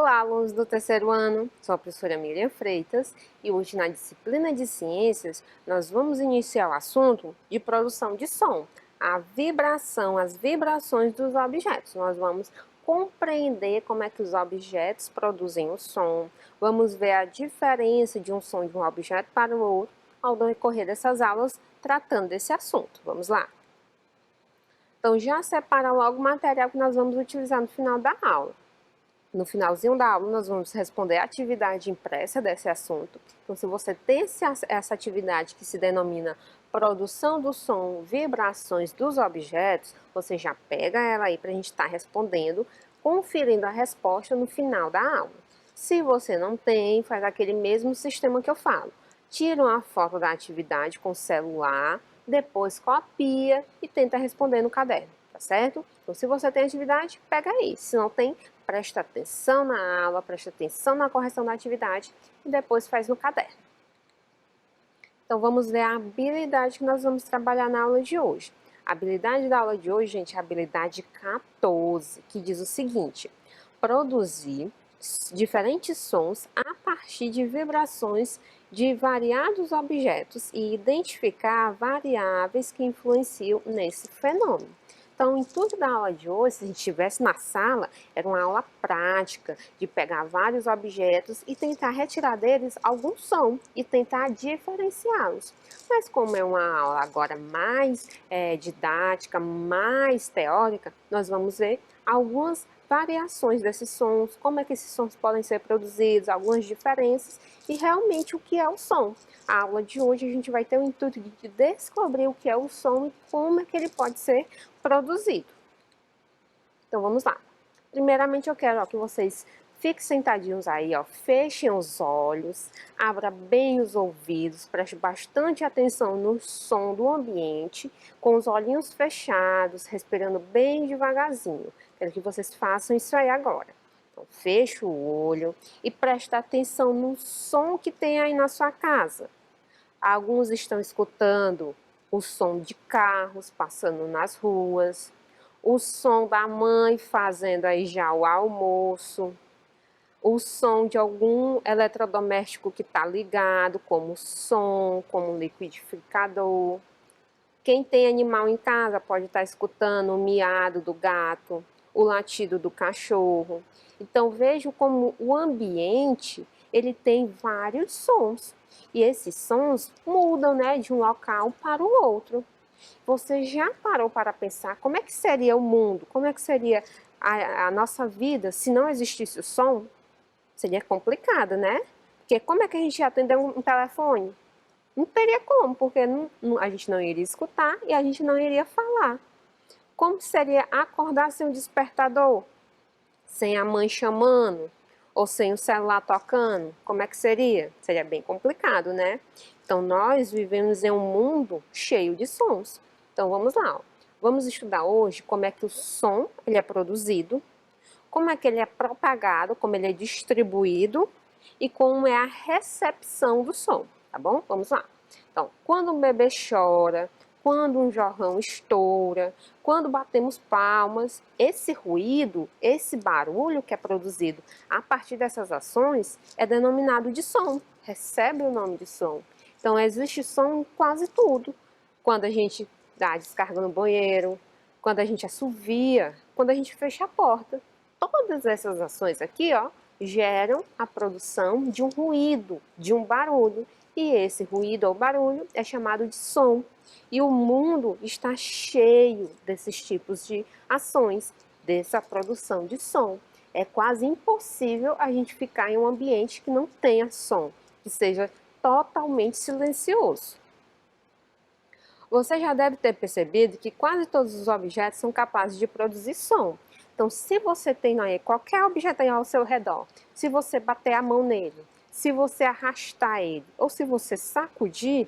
Olá, alunos do terceiro ano, sou a professora Miriam Freitas e hoje na disciplina de Ciências nós vamos iniciar o assunto de produção de som, a vibração, as vibrações dos objetos. Nós vamos compreender como é que os objetos produzem o som, vamos ver a diferença de um som de um objeto para o outro ao decorrer dessas aulas tratando desse assunto. Vamos lá? Então já separa logo o material que nós vamos utilizar no final da aula. No finalzinho da aula, nós vamos responder a atividade impressa desse assunto. Então, se você tem essa atividade que se denomina produção do som, vibrações dos objetos, você já pega ela aí para a gente estar respondendo, conferindo a resposta no final da aula. Se você não tem, faz aquele mesmo sistema que eu falo. Tira uma foto da atividade com o celular, depois copia e tenta responder no caderno, tá certo? Então, se você tem atividade, pega aí. Se não tem, presta atenção na aula, presta atenção na correção da atividade e depois faz no caderno. Então, vamos ver a habilidade que nós vamos trabalhar na aula de hoje. A habilidade da aula de hoje, gente, é a habilidade 14, que diz o seguinte: produzir diferentes sons a partir de vibrações de variados objetos e identificar variáveis que influenciam nesse fenômeno. Então, o intuito da aula de hoje, se a gente estivesse na sala, era uma aula prática, de pegar vários objetos e tentar retirar deles algum som e tentar diferenciá-los. Mas como é uma aula agora mais didática, mais teórica, nós vamos ver algumas variações desses sons, como é que esses sons podem ser produzidos, algumas diferenças e realmente o que é o som. A aula de hoje a gente vai ter o intuito de descobrir o que é o som e como é que ele pode ser produzido. Então vamos lá. Primeiramente eu quero que vocês fiquem sentadinhos aí, fechem os olhos, abra bem os ouvidos, preste bastante atenção no som do ambiente, com os olhinhos fechados, respirando bem devagarzinho. Quero que vocês façam isso aí agora. Então, feche o olho e preste atenção no som que tem aí na sua casa. Alguns estão escutando o som de carros passando nas ruas, o som da mãe fazendo aí já o almoço, o som de algum eletrodoméstico que está ligado, como som, como liquidificador. Quem tem animal em casa pode estar escutando o miado do gato, o latido do cachorro. Então vejo como o ambiente ele tem vários sons e esses sons mudam, né, de um local para o outro. Você já parou para pensar como é que seria o mundo, como é que seria a nossa vida se não existisse o som? Seria complicado, né? Porque como é que a gente ia atender um telefone? Não teria como, porque a gente não iria escutar e a gente não iria falar. Como seria acordar sem um despertador? Sem a mãe chamando? Ou sem o celular tocando? Como é que seria? Seria bem complicado, né? Então, nós vivemos em um mundo cheio de sons. Então, vamos lá. Vamos estudar hoje como é que o som ele é produzido, como é que ele é propagado, como ele é distribuído e como é a recepção do som, tá bom? Vamos lá. Então, quando um bebê chora, quando um jorrão estoura, quando batemos palmas, esse ruído, esse barulho que é produzido a partir dessas ações é denominado de som, recebe o nome de som. Então, existe som em quase tudo. Quando a gente dá descarga no banheiro, quando a gente assovia, quando a gente fecha a porta. Todas essas ações aqui, geram a produção de um ruído, de um barulho. E esse ruído ou barulho é chamado de som. E o mundo está cheio desses tipos de ações, dessa produção de som. É quase impossível a gente ficar em um ambiente que não tenha som, que seja totalmente silencioso. Você já deve ter percebido que quase todos os objetos são capazes de produzir som. Então, se você tem aí qualquer objeto aí ao seu redor, se você bater a mão nele, se você arrastar ele ou se você sacudir,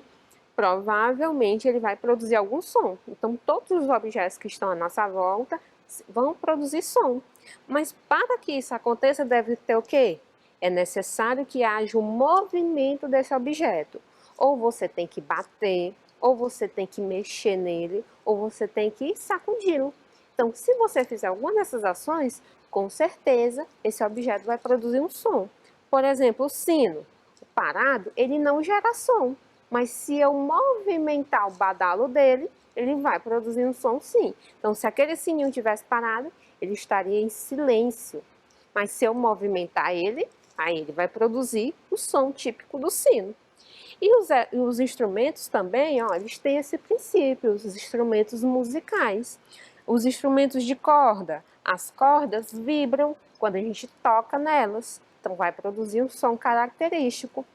provavelmente ele vai produzir algum som. Então, todos os objetos que estão à nossa volta vão produzir som. Mas para que isso aconteça, deve ter o quê? É necessário que haja um movimento desse objeto. Ou você tem que bater, ou você tem que mexer nele, ou você tem que sacudi-lo. Então, se você fizer alguma dessas ações, com certeza esse objeto vai produzir um som. Por exemplo, o sino. Parado, ele não gera som, mas se eu movimentar o badalo dele, ele vai produzir um som sim. Então, se aquele sininho tivesse parado, ele estaria em silêncio. Mas se eu movimentar ele, aí ele vai produzir o som típico do sino. E os instrumentos também, ó, eles têm esse princípio, os instrumentos musicais. Os instrumentos de corda, as cordas vibram quando a gente toca nelas, então vai produzir um som característico.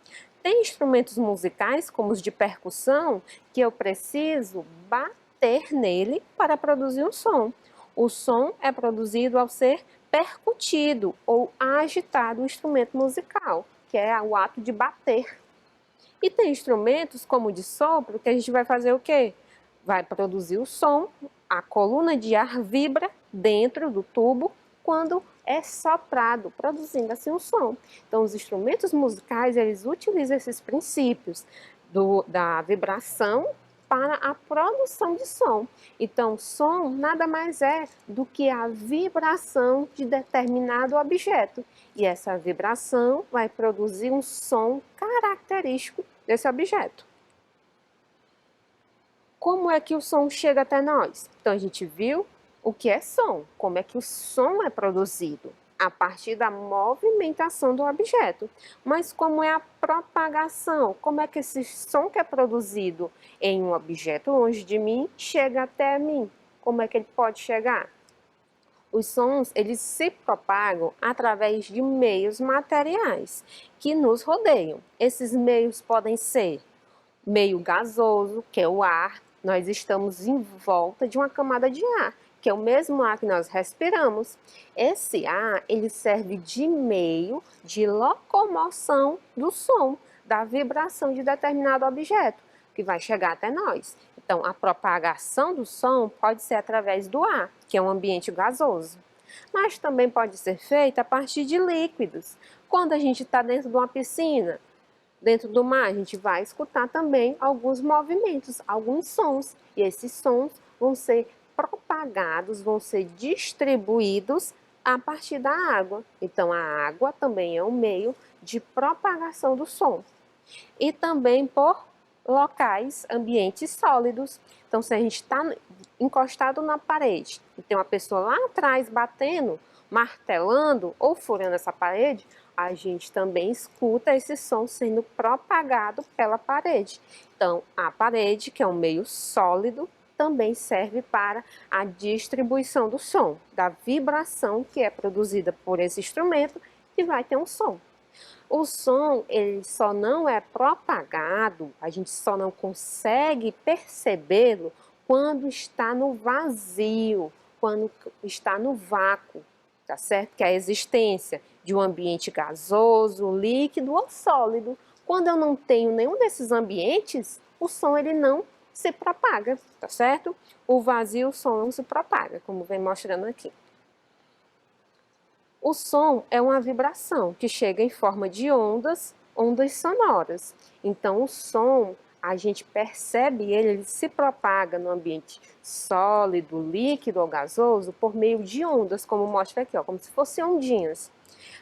Tem instrumentos musicais, como os de percussão, que eu preciso bater nele para produzir um som. O som é produzido ao ser percutido ou agitado o instrumento musical, que é o ato de bater. E tem instrumentos, como o de sopro, que a gente vai fazer o quê? Vai produzir o som, a coluna de ar vibra dentro do tubo quando é soprado, produzindo assim um som. Então, os instrumentos musicais, eles utilizam esses princípios da vibração para a produção de som. Então, som nada mais é do que a vibração de determinado objeto. E essa vibração vai produzir um som característico desse objeto. Como é que o som chega até nós? Então, a gente viu o que é som, como é que o som é produzido, a partir da movimentação do objeto. Mas como é a propagação? Como é que esse som que é produzido em um objeto longe de mim chega até mim? Como é que ele pode chegar? Os sons, eles se propagam através de meios materiais que nos rodeiam. Esses meios podem ser meio gasoso, que é o ar. Nós estamos em volta de uma camada de ar, que é o mesmo ar que nós respiramos. Esse ar, ele serve de meio de locomoção do som, da vibração de determinado objeto, que vai chegar até nós. Então, a propagação do som pode ser através do ar, que é um ambiente gasoso. Mas também pode ser feita a partir de líquidos. Quando a gente está dentro de uma piscina, dentro do mar, a gente vai escutar também alguns movimentos, alguns sons. E esses sons vão ser propagados, vão ser distribuídos a partir da água. Então, a água também é um meio de propagação do som. E também por locais, ambientes sólidos. Então, se a gente está encostado na parede e tem uma pessoa lá atrás batendo, martelando ou furando essa parede, a gente também escuta esse som sendo propagado pela parede. Então, a parede, que é um meio sólido, também serve para a distribuição do som, da vibração que é produzida por esse instrumento e vai ter um som. O som, ele só não é propagado, a gente só não consegue percebê-lo quando está no vazio, quando está no vácuo, tá certo? Que é a existência de um ambiente gasoso, líquido ou sólido. Quando eu não tenho nenhum desses ambientes, o som ele não se propaga, tá certo? O vazio, o som não se propaga, como vem mostrando aqui. O som é uma vibração que chega em forma de ondas, ondas sonoras. Então, o som, a gente percebe ele se propaga no ambiente sólido, líquido ou gasoso por meio de ondas, como mostra aqui, ó, como se fossem ondinhas.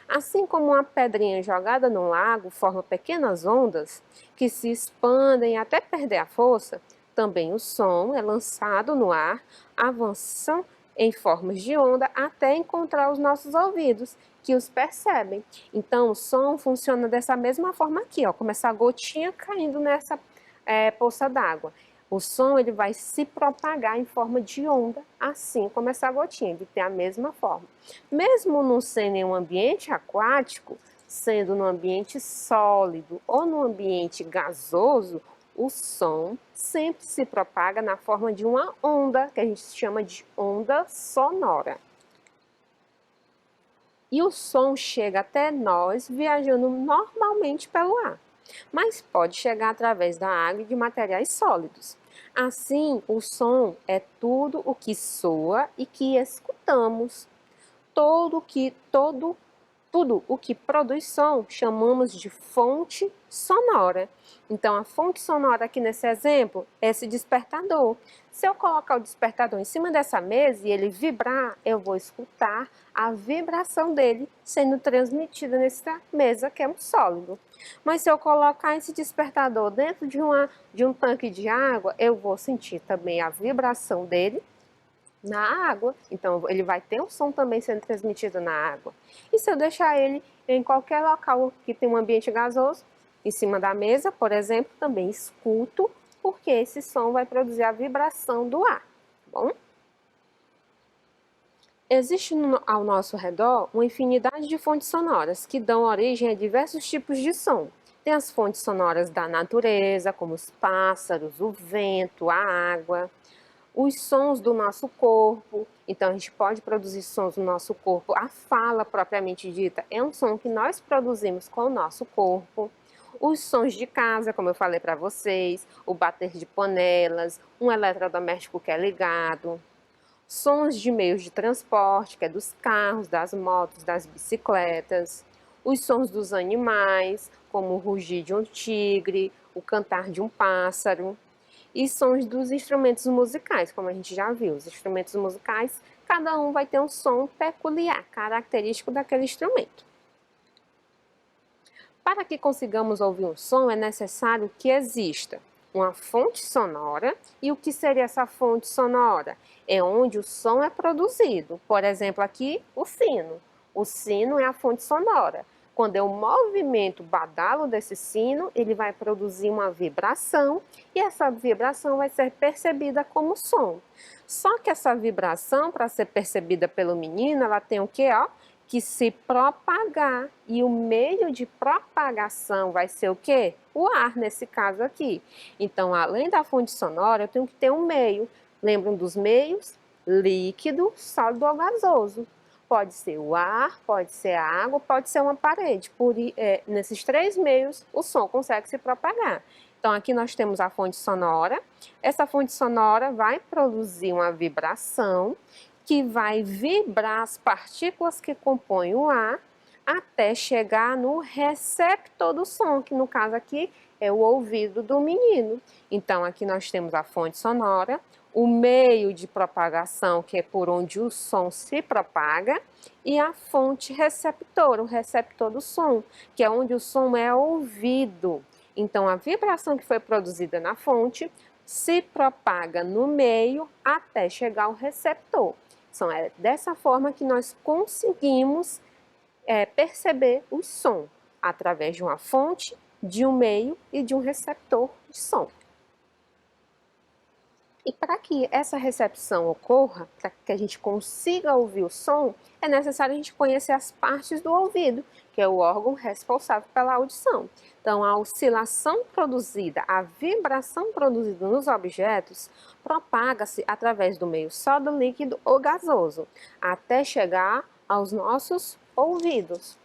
Assim como uma pedrinha jogada no lago forma pequenas ondas que se expandem até perder a força, também o som é lançado no ar, avançam em formas de onda até encontrar os nossos ouvidos, que os percebem. Então, o som funciona dessa mesma forma aqui, ó, como essa gotinha caindo nessa poça d'água. O som ele vai se propagar em forma de onda, assim como essa gotinha, ele tem a mesma forma. Mesmo não sendo em um ambiente aquático, sendo no ambiente sólido ou no ambiente gasoso, o som sempre se propaga na forma de uma onda, que a gente chama de onda sonora. E o som chega até nós viajando normalmente pelo ar, mas pode chegar através da água e de materiais sólidos. Assim, o som é tudo o que soa e que escutamos. Todo Tudo o que produz som chamamos de fonte sonora. Então, a fonte sonora aqui nesse exemplo é esse despertador. Se eu colocar o despertador em cima dessa mesa e ele vibrar, eu vou escutar a vibração dele sendo transmitida nessa mesa, que é um sólido. Mas se eu colocar esse despertador dentro de um tanque de água, eu vou sentir também a vibração dele na água, então ele vai ter um som também sendo transmitido na água. E se eu deixar ele em qualquer local que tem um ambiente gasoso, em cima da mesa, por exemplo, também escuto, porque esse som vai produzir a vibração do ar, tá bom? Existe ao nosso redor uma infinidade de fontes sonoras que dão origem a diversos tipos de som. Tem as fontes sonoras da natureza, como os pássaros, o vento, a água, os sons do nosso corpo. Então, a gente pode produzir sons no nosso corpo. A fala, propriamente dita, é um som que nós produzimos com o nosso corpo. Os sons de casa, como eu falei para vocês, o bater de panelas, um eletrodoméstico que é ligado. Sons de meios de transporte, que é dos carros, das motos, das bicicletas. Os sons dos animais, como o rugir de um tigre, o cantar de um pássaro. E sons dos instrumentos musicais, como a gente já viu. Os instrumentos musicais, cada um vai ter um som peculiar, característico daquele instrumento. Para que consigamos ouvir um som, é necessário que exista uma fonte sonora. E o que seria essa fonte sonora? É onde o som é produzido. Por exemplo, aqui, o sino. O sino é a fonte sonora. Quando eu movimento o badalo desse sino, ele vai produzir uma vibração e essa vibração vai ser percebida como som. Só que essa vibração, para ser percebida pelo menino, ela tem o quê? Que se propagar. E o meio de propagação vai ser o quê? O ar, nesse caso aqui. Então, além da fonte sonora, eu tenho que ter um meio. Lembram dos meios? Líquido, sólido ou gasoso. Pode ser o ar, pode ser a água, pode ser uma parede. Nesses três meios, o som consegue se propagar. Então, aqui nós temos a fonte sonora. Essa fonte sonora vai produzir uma vibração que vai vibrar as partículas que compõem o ar até chegar no receptor do som, que no caso aqui é o ouvido do menino. Então, aqui nós temos a fonte sonora, o meio de propagação, que é por onde o som se propaga, e a fonte receptora, o receptor do som, que é onde o som é ouvido. Então, a vibração que foi produzida na fonte se propaga no meio até chegar ao receptor. Então, é dessa forma que nós conseguimos perceber o som, através de uma fonte, de um meio e de um receptor de som. E para que essa recepção ocorra, para que a gente consiga ouvir o som, é necessário a gente conhecer as partes do ouvido, que é o órgão responsável pela audição. Então, a oscilação produzida, a vibração produzida nos objetos, propaga-se através do meio sólido, líquido ou gasoso, até chegar aos nossos ouvidos.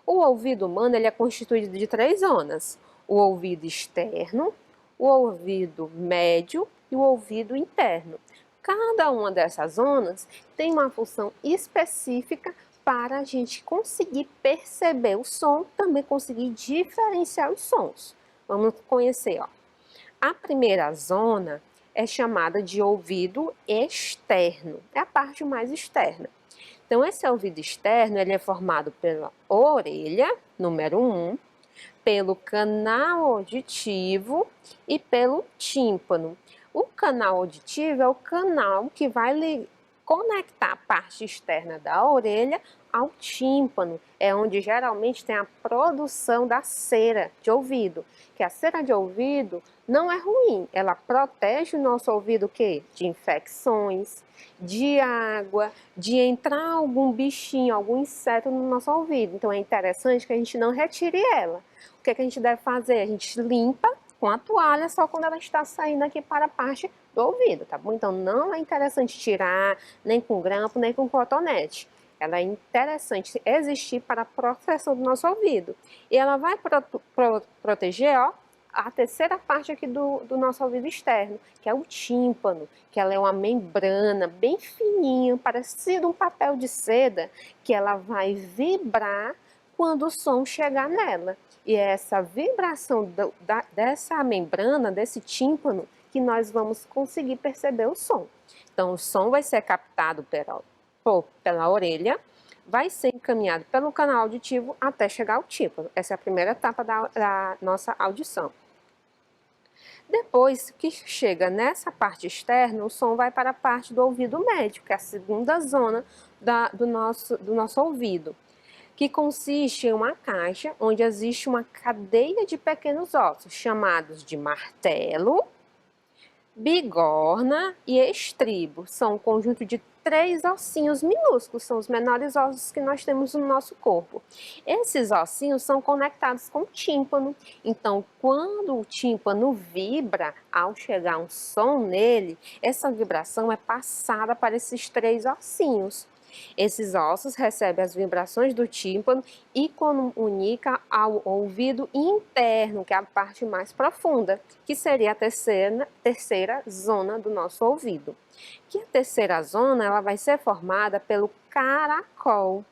O ouvido humano ele é constituído de três zonas: o ouvido externo, o ouvido médio e o ouvido interno. Cada uma dessas zonas tem uma função específica para a gente conseguir perceber o som, também conseguir diferenciar os sons. Vamos conhecer, ó. A primeira zona é chamada de ouvido externo, é a parte mais externa. Então, esse ouvido externo ele é formado pela orelha, número 1, pelo canal auditivo e pelo tímpano. O canal auditivo é o canal que vai conectar a parte externa da orelha ao tímpano. É onde geralmente tem a produção da cera de ouvido. Que a cera de ouvido não é ruim, ela protege o nosso ouvido o quê? De infecções, de água, de entrar algum bichinho, algum inseto no nosso ouvido. Então é interessante que a gente não retire ela. O que a gente deve fazer? A gente limpa com a toalha só quando ela está saindo aqui para a parte do ouvido, tá bom? Então não é interessante tirar nem com grampo, nem com cotonete. Ela é interessante existir para a proteção do nosso ouvido. E ela vai proteger, ó, a terceira parte aqui do nosso ouvido externo, que é o tímpano, que ela é uma membrana bem fininha, parecida um papel de seda, que ela vai vibrar quando o som chegar nela. E é essa vibração dessa membrana, desse tímpano, que nós vamos conseguir perceber o som. Então, o som vai ser captado pela orelha, vai ser encaminhado pelo canal auditivo até chegar ao tímpano. Essa é a primeira etapa da nossa audição. Depois que chega nessa parte externa, o som vai para a parte do ouvido médio, que é a segunda zona do nosso ouvido, que consiste em uma caixa onde existe uma cadeia de pequenos ossos, chamados de martelo, bigorna e estribo. São um conjunto de 3 ossinhos minúsculos, são os menores ossos que nós temos no nosso corpo. Esses ossinhos são conectados com o tímpano. Então, quando o tímpano vibra, ao chegar um som nele, essa vibração é passada para esses 3 ossinhos. Esses ossos recebem as vibrações do tímpano e comunicam ao ouvido interno, que é a parte mais profunda, que seria a terceira zona do nosso ouvido. Que a terceira zona ela vai ser formada pelo caracol,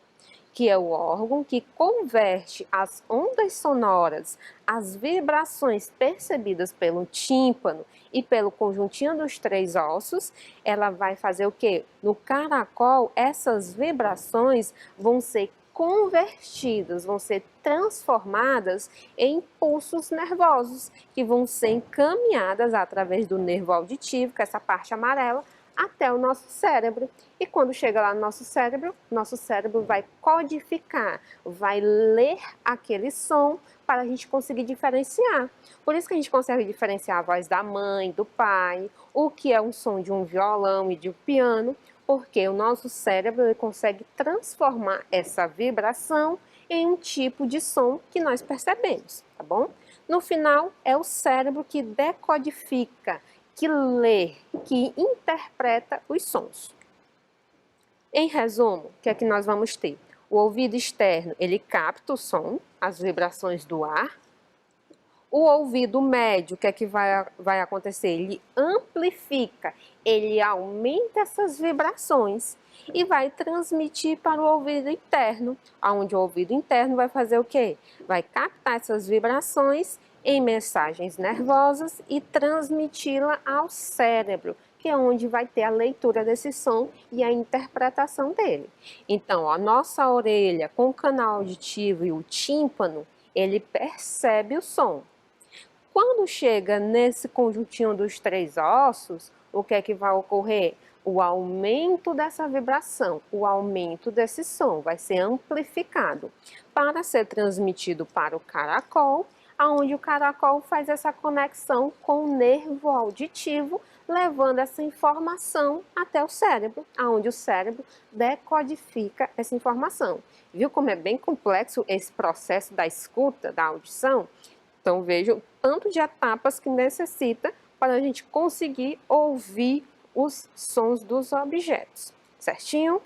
que é o órgão que converte as ondas sonoras, as vibrações percebidas pelo tímpano e pelo conjuntinho dos 3 ossos, ela vai fazer o quê? No caracol, essas vibrações vão ser convertidas, vão ser transformadas em pulsos nervosos, que vão ser encaminhadas através do nervo auditivo, que é essa parte amarela, até o nosso cérebro. E quando chega lá no nosso cérebro vai codificar, vai ler aquele som para a gente conseguir diferenciar. Por isso que a gente consegue diferenciar a voz da mãe, do pai, o que é um som de um violão e de um piano, porque o nosso cérebro ele consegue transformar essa vibração em um tipo de som que nós percebemos, tá bom? No final, é o cérebro que decodifica, que lê, que interpreta os sons. Em resumo, o que é que nós vamos ter? O ouvido externo, ele capta o som, as vibrações do ar. O ouvido médio, o que é que vai acontecer? Ele amplifica, ele aumenta essas vibrações e vai transmitir para o ouvido interno, onde o ouvido interno vai fazer o quê? Vai captar essas vibrações em mensagens nervosas e transmiti-la ao cérebro, que é onde vai ter a leitura desse som e a interpretação dele. Então, a nossa orelha com o canal auditivo e o tímpano, ele percebe o som. Quando chega nesse conjuntinho dos 3 ossos, o que é que vai ocorrer? O aumento dessa vibração, o aumento desse som vai ser amplificado para ser transmitido para o caracol, onde o caracol faz essa conexão com o nervo auditivo, levando essa informação até o cérebro, onde o cérebro decodifica essa informação. Viu como é bem complexo esse processo da escuta, da audição? Então veja o tanto de etapas que necessita para a gente conseguir ouvir os sons dos objetos, certinho?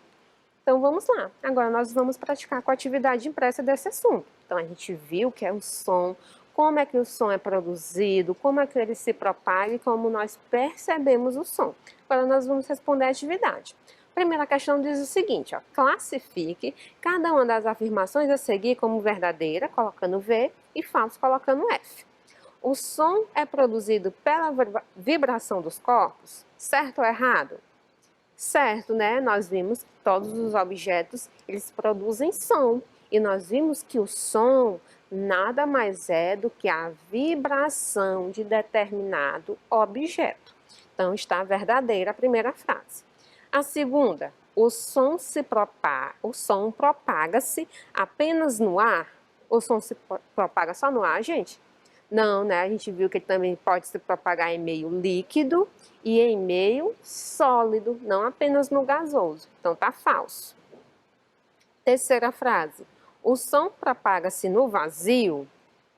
Então vamos lá, agora nós vamos praticar com a atividade impressa desse assunto. Então a gente viu o que é um som, como é que o som é produzido, como é que ele se propaga e como nós percebemos o som. Agora nós vamos responder a atividade. A primeira questão diz o seguinte, ó, classifique cada uma das afirmações a seguir como verdadeira, colocando V, e falso, colocando F. O som é produzido pela vibração dos corpos? Certo ou errado? Certo, né? Nós vimos que todos os objetos, eles produzem som. E nós vimos que o som nada mais é do que a vibração de determinado objeto. Então, está verdadeira a primeira frase. A segunda, o som propaga-se apenas no ar? O som se propaga só no ar, gente? Não, né? A gente viu que ele também pode se propagar em meio líquido e em meio sólido, não apenas no gasoso. Então, tá falso. Terceira frase. O som propaga-se no vazio?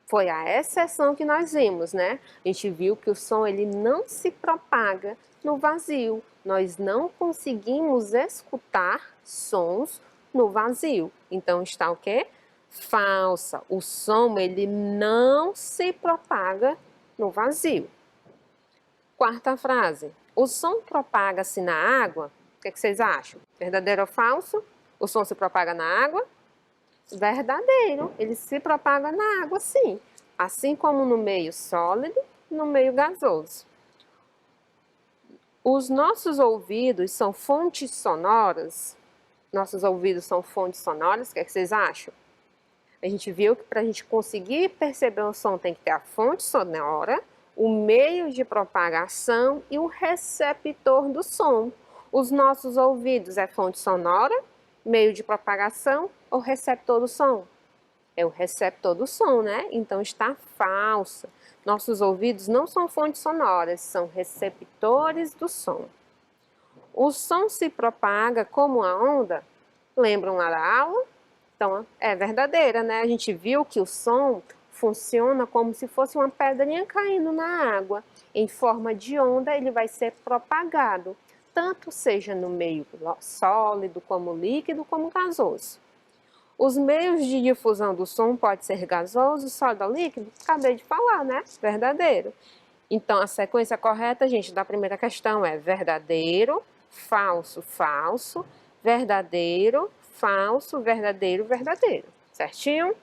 Foi a exceção que nós vimos, né? A gente viu que o som ele não se propaga no vazio. Nós não conseguimos escutar sons no vazio. Então, está o quê? Falsa. O som ele não se propaga no vazio. Quarta frase. O som propaga-se na água? O que vocês acham? Verdadeiro ou falso? O som se propaga na água? Verdadeiro. Ele se propaga na água, sim. Assim como no meio sólido, no meio gasoso. Os nossos ouvidos são fontes sonoras? Nossos ouvidos são fontes sonoras? O que vocês acham? A gente viu que para a gente conseguir perceber o som tem que ter a fonte sonora, o meio de propagação e o receptor do som. Os nossos ouvidos é fonte sonora, meio de propagação ou receptor do som? É o receptor do som, né? Então está falsa. Nossos ouvidos não são fontes sonoras, são receptores do som. O som se propaga como a onda? Lembram lá da aula? Então, é verdadeira, né? A gente viu que o som funciona como se fosse uma pedrinha caindo na água. Em forma de onda, ele vai ser propagado, tanto seja no meio sólido, como líquido, como gasoso. Os meios de difusão do som pode ser gasoso, sólido ou líquido? Acabei de falar, né? Verdadeiro. Então, a sequência correta, gente, da primeira questão é verdadeiro, falso, falso, verdadeiro, falso, verdadeiro, verdadeiro. Certinho?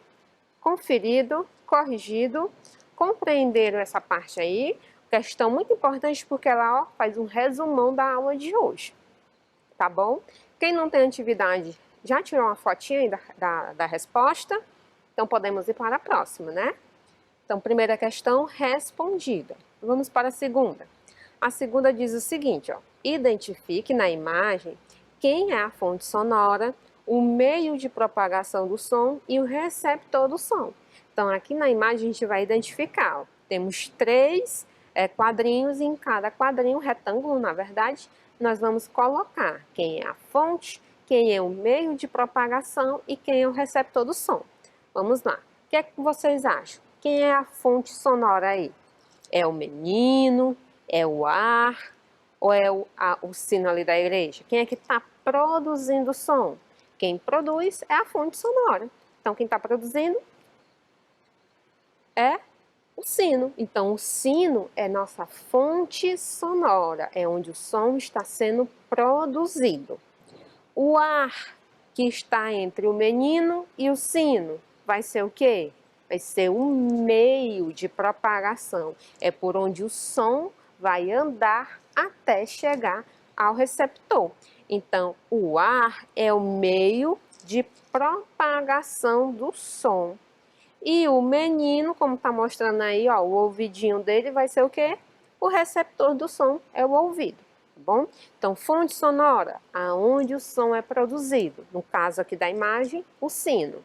Conferido, corrigido, compreenderam essa parte aí? Questão muito importante porque ela faz um resumão da aula de hoje. Tá bom? Quem não tem atividade, já tirou uma fotinha aí da resposta? Então, podemos ir para a próxima, né? Então, primeira questão respondida. Vamos para a segunda. A segunda diz o seguinte, ó. Identifique na imagem quem é a fonte sonora, o meio de propagação do som e o receptor do som. Então, aqui na imagem a gente vai identificar, ó. Temos 3 quadrinhos e em cada quadrinho, retângulo na verdade, nós vamos colocar quem é a fonte, quem é o meio de propagação e quem é o receptor do som. Vamos lá. O que é que vocês acham? Quem é a fonte sonora aí? É o menino? É o ar? Ou é o sino ali da igreja? Quem é que está produzindo o som? Quem produz é a fonte sonora. Então, quem está produzindo é o sino. Então, o sino é nossa fonte sonora, é onde o som está sendo produzido. O ar que está entre o menino e o sino vai ser o quê? Vai ser um meio de propagação. É por onde o som vai andar até chegar ao receptor. Então, o ar é o meio de propagação do som. E o menino, como está mostrando aí, ó, o ouvidinho dele vai ser o quê? O receptor do som é o ouvido, tá bom? Então, fonte sonora, aonde o som é produzido. No caso aqui da imagem, o sino.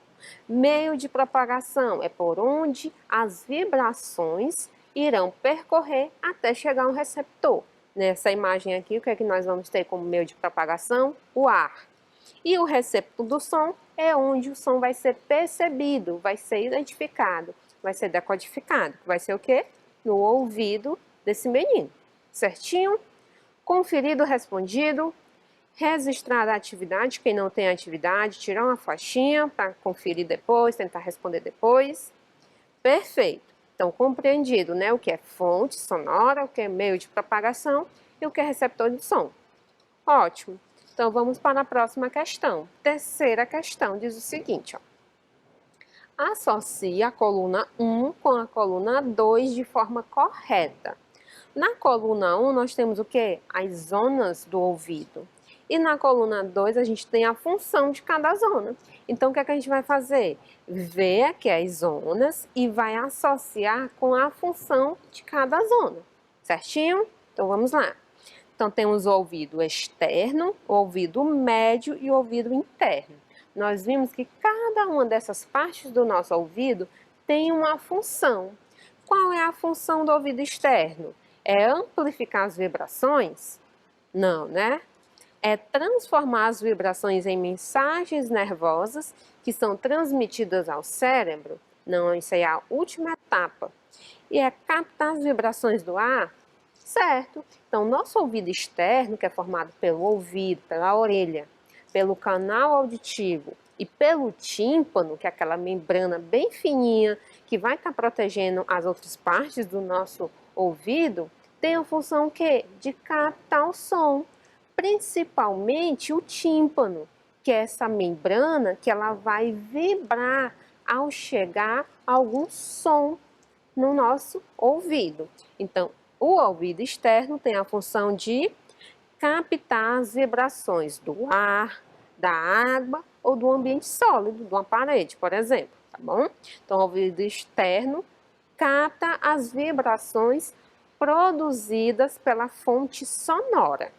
Meio de propagação é por onde as vibrações irão percorrer até chegar ao receptor. Nessa imagem aqui, o que é que nós vamos ter como meio de propagação? O ar. E o receptor do som é onde o som vai ser percebido, vai ser identificado, vai ser decodificado. Vai ser o quê? No ouvido desse menino. Certinho? Conferido, respondido. Registrada a atividade, quem não tem atividade, tirar uma faixinha para conferir depois, tentar responder depois. Perfeito. Então, compreendido, né? O que é fonte sonora, o que é meio de propagação e o que é receptor de som. Ótimo. Então, vamos para a próxima questão. Terceira questão diz o seguinte, ó. Associe a coluna 1 com a coluna 2 de forma correta. Na coluna 1, nós temos o quê? As zonas do ouvido. E na coluna 2, a gente tem a função de cada zona. Então, o que é que a gente vai fazer? Ver aqui as zonas e vai associar com a função de cada zona. Certinho? Então, vamos lá. Então, temos o ouvido externo, o ouvido médio e o ouvido interno. Nós vimos que cada uma dessas partes do nosso ouvido tem uma função. Qual é a função do ouvido externo? É amplificar as vibrações? Não, né? É transformar as vibrações em mensagens nervosas que são transmitidas ao cérebro? Não, isso aí é a última etapa. E é captar as vibrações do ar? Certo. Então, nosso ouvido externo, que é formado pelo ouvido, pela orelha, pelo canal auditivo E pelo tímpano, que é aquela membrana bem fininha, que vai estar protegendo as outras partes do nosso ouvido, tem a função que? De captar o som, principalmente o tímpano, que é essa membrana que ela vai vibrar ao chegar algum som no nosso ouvido. Então, o ouvido externo tem a função de captar as vibrações do ar, da água ou do ambiente sólido, de uma parede, por exemplo, tá bom? Então, o ouvido externo capta as vibrações produzidas pela fonte sonora.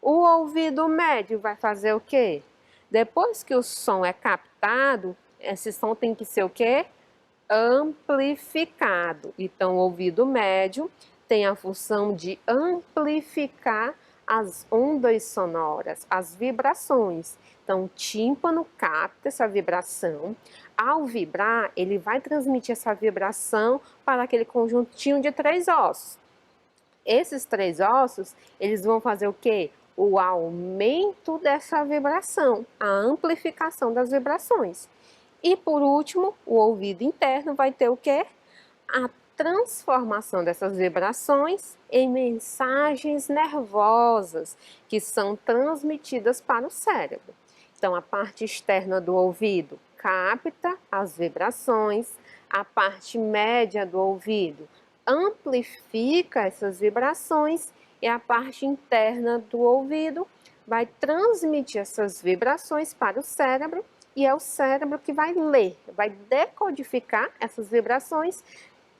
O ouvido médio vai fazer o quê? Depois que o som é captado, esse som tem que ser o quê? Amplificado. Então, o ouvido médio tem a função de amplificar as ondas sonoras, as vibrações. Então, o tímpano capta essa vibração. Ao vibrar, ele vai transmitir essa vibração para aquele conjuntinho de 3 ossos. Esses 3 ossos, eles vão fazer o quê? O aumento dessa vibração, a amplificação das vibrações. E por último, o ouvido interno vai ter o quê? A transformação dessas vibrações em mensagens nervosas que são transmitidas para o cérebro. Então, a parte externa do ouvido capta as vibrações, a parte média do ouvido amplifica essas vibrações e a parte interna do ouvido vai transmitir essas vibrações para o cérebro e é o cérebro que vai ler, vai decodificar essas vibrações,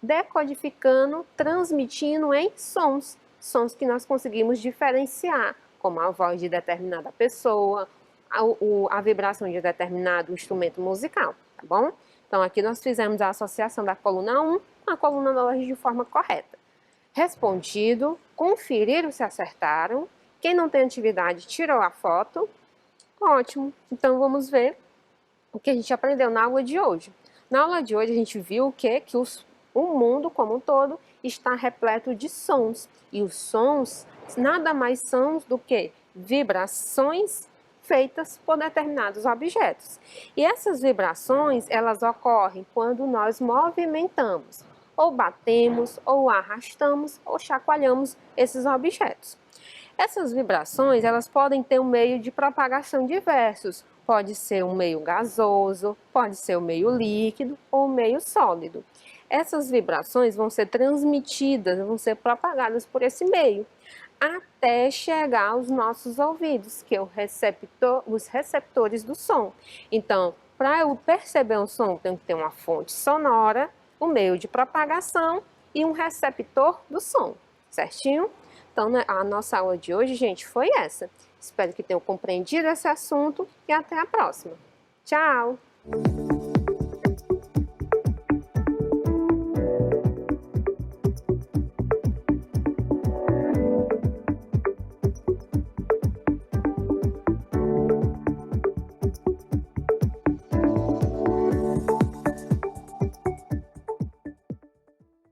decodificando, transmitindo em sons, sons que nós conseguimos diferenciar, como a voz de determinada pessoa, a vibração de determinado instrumento musical, tá bom? Então, aqui nós fizemos a associação da coluna 1 com a coluna 2 de forma correta. Respondido, conferiram se acertaram. Quem não tem atividade tirou a foto. Ótimo. Então, vamos ver o que a gente aprendeu na aula de hoje. Na aula de hoje, a gente viu o quê? Que o mundo como um todo está repleto de sons. E os sons nada mais são do que vibrações feitas por determinados objetos. E essas vibrações, elas ocorrem quando nós movimentamos, ou batemos, ou arrastamos, ou chacoalhamos esses objetos. Essas vibrações, elas podem ter um meio de propagação diversos. Pode ser um meio gasoso, pode ser um meio líquido ou um meio sólido. Essas vibrações vão ser transmitidas, vão ser propagadas por esse meio, até chegar aos nossos ouvidos, que é os receptores do som. Então, para eu perceber um som, eu tenho que ter uma fonte sonora, um meio de propagação e um receptor do som, certinho? Então, a nossa aula de hoje, gente, foi essa. Espero que tenham compreendido esse assunto e até a próxima. Tchau!